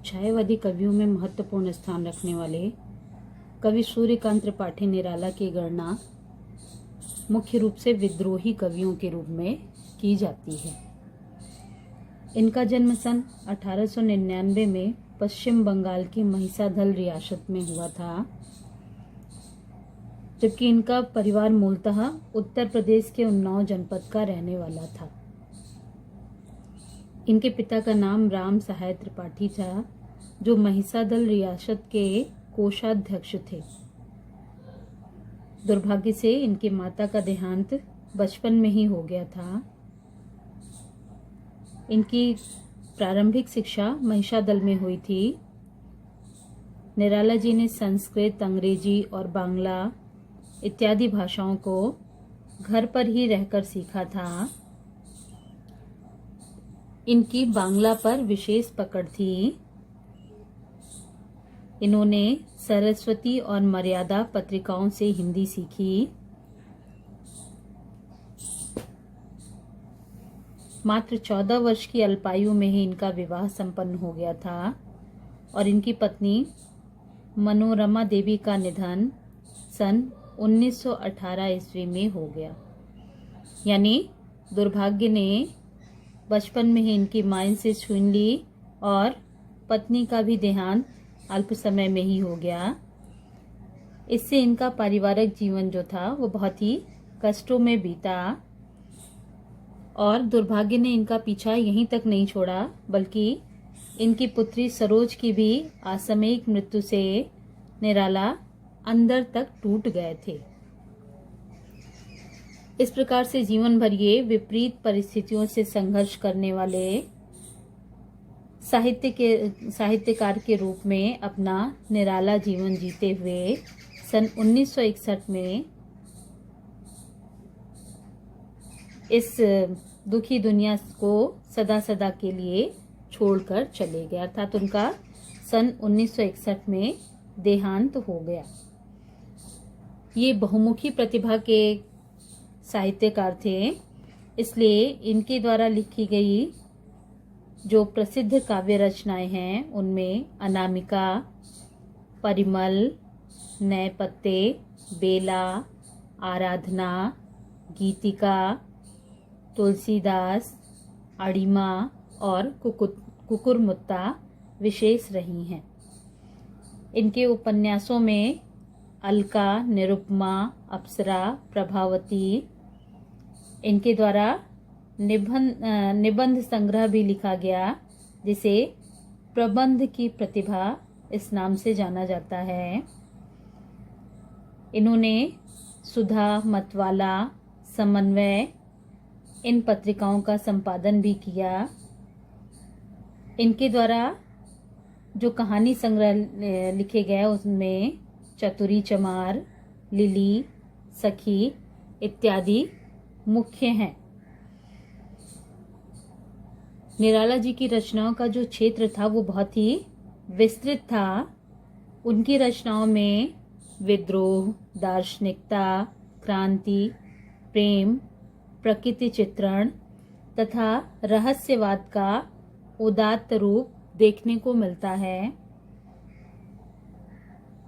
छायावादी कवियों में महत्वपूर्ण स्थान रखने वाले कवि सूर्यकांत त्रिपाठी निराला की गणना मुख्य रूप से विद्रोही कवियों के रूप में की जाती है। इनका जन्म सन 1899 में पश्चिम बंगाल की महिसादल रियासत में हुआ था, जबकि इनका परिवार मूलतः उत्तर प्रदेश के उन्नाव जनपद का रहने वाला था। इनके पिता का नाम राम सहाय त्रिपाठी था, जो महिसादल रियासत के कोषाध्यक्ष थे। दुर्भाग्य से इनकी माता का देहांत बचपन में ही हो गया था। इनकी प्रारंभिक शिक्षा महिसादल में हुई थी। निराला जी ने संस्कृत, अंग्रेजी और बांग्ला इत्यादि भाषाओं को घर पर ही रहकर सीखा था। इनकी बांग्ला पर विशेष पकड़ थी। इन्होंने सरस्वती और मर्यादा पत्रिकाओं से हिंदी सीखी। मात्र 14 वर्ष की अल्पायु में ही इनका विवाह संपन्न हो गया था और इनकी पत्नी मनोरमा देवी का निधन सन 1918 ईस्वी में हो गया। यानी दुर्भाग्य ने बचपन में ही इनकी मां से छीन ली और पत्नी का भी देहांत अल्प समय में ही हो गया। इससे इनका पारिवारिक जीवन जो था वो बहुत ही कष्टों में बीता और दुर्भाग्य ने इनका पीछा यहीं तक नहीं छोड़ा, बल्कि इनकी पुत्री सरोज की भी आकस्मिक मृत्यु से निराला अंदर तक टूट गए थे। इस प्रकार से जीवन भर ये विपरीत परिस्थितियों से संघर्ष करने वाले साहित्यकार के रूप में अपना निराला जीवन जीते हुए सन 1961 में इस दुखी दुनिया को सदा सदा के लिए छोड़कर चले गया। अर्थात उनका सन 1961 में देहांत हो गया। ये बहुमुखी प्रतिभा के साहित्यकार थे, इसलिए इनके द्वारा लिखी गई जो प्रसिद्ध काव्य रचनाएं हैं उनमें अनामिका, परिमल, नए पत्ते, बेला, आराधना, गीतिका, तुलसीदास, अड़िमा और कुकुरमुत्ता विशेष रही हैं। इनके उपन्यासों में अलका, निरुपमा, अप्सरा, प्रभावती, इनके द्वारा निबंध संग्रह भी लिखा गया, जिसे प्रबंध की प्रतिभा इस नाम से जाना जाता है। इन्होंने सुधा, मतवाला, समन्वय इन पत्रिकाओं का संपादन भी किया। इनके द्वारा जो कहानी संग्रह लिखे गए उसमें चतुरी चमार, लिली, सखी इत्यादि मुख्य हैं। निराला जी की रचनाओं का जो क्षेत्र था वो बहुत ही विस्तृत था। उनकी रचनाओं में विद्रोह, दार्शनिकता, क्रांति, प्रेम, प्रकृति चित्रण तथा रहस्यवाद का उदात्त रूप देखने को मिलता है।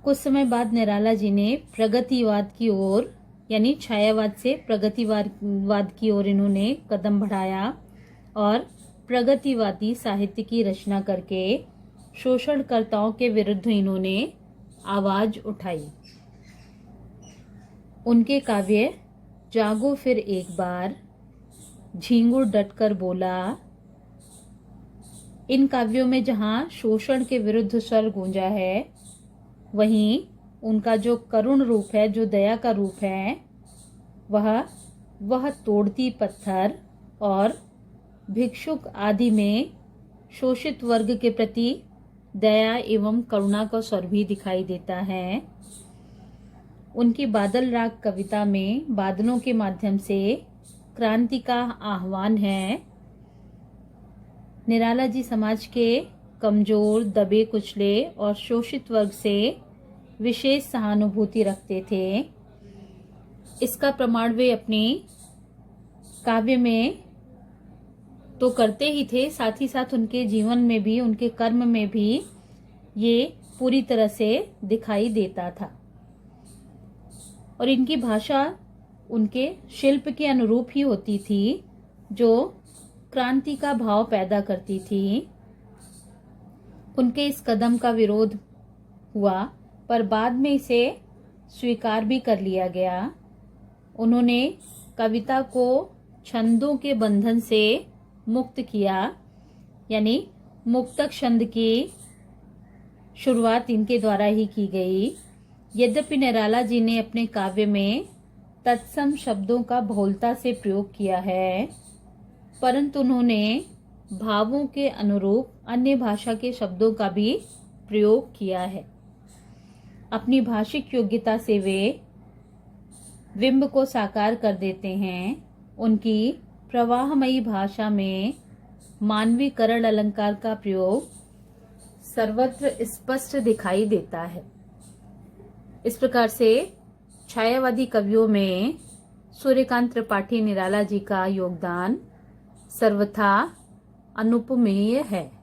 कुछ समय बाद निराला जी ने प्रगतिवाद की ओर यानी छायावाद से प्रगतिवाद की ओर इन्होंने कदम बढ़ाया और प्रगतिवादी साहित्य की रचना करके शोषणकर्ताओं के विरुद्ध इन्होंने आवाज उठाई। उनके काव्य जागो फिर एक बार, झींगुर डटकर बोला, इन काव्यों में जहां शोषण के विरुद्ध स्वर गूंजा है, वहीं उनका जो करुण रूप है, जो दया का रूप है, वह तोड़ती पत्थर और भिक्षुक आदि में शोषित वर्ग के प्रति दया एवं करुणा का स्वर भी दिखाई देता है। उनकी बादल राग कविता में बादलों के माध्यम से क्रांति का आह्वान है। निराला जी समाज के कमजोर, दबे कुचले और शोषित वर्ग से विशेष सहानुभूति रखते थे। इसका प्रमाण वे अपने काव्य में तो करते ही थे, साथ ही साथ उनके जीवन में भी, उनके कर्म में भी ये पूरी तरह से दिखाई देता था। और इनकी भाषा उनके शिल्प के अनुरूप ही होती थी, जो क्रांति का भाव पैदा करती थी। उनके इस कदम का विरोध हुआ, पर बाद में इसे स्वीकार भी कर लिया गया। उन्होंने कविता को छंदों के बंधन से मुक्त किया, यानी मुक्तक छंद की शुरुआत इनके द्वारा ही की गई। यद्यपि निराला जी ने अपने काव्य में तत्सम शब्दों का बहुलता से प्रयोग किया है, परंतु उन्होंने भावों के अनुरूप अन्य भाषा के शब्दों का भी प्रयोग किया है। अपनी भाषिक योग्यता से वे बिंब को साकार कर देते हैं। उनकी प्रवाहमयी भाषा में मानवीकरण अलंकार का प्रयोग सर्वत्र स्पष्ट दिखाई देता है। इस प्रकार से छायावादी कवियों में सूर्यकांत त्रिपाठी निराला जी का योगदान सर्वथा अनुपमेय है।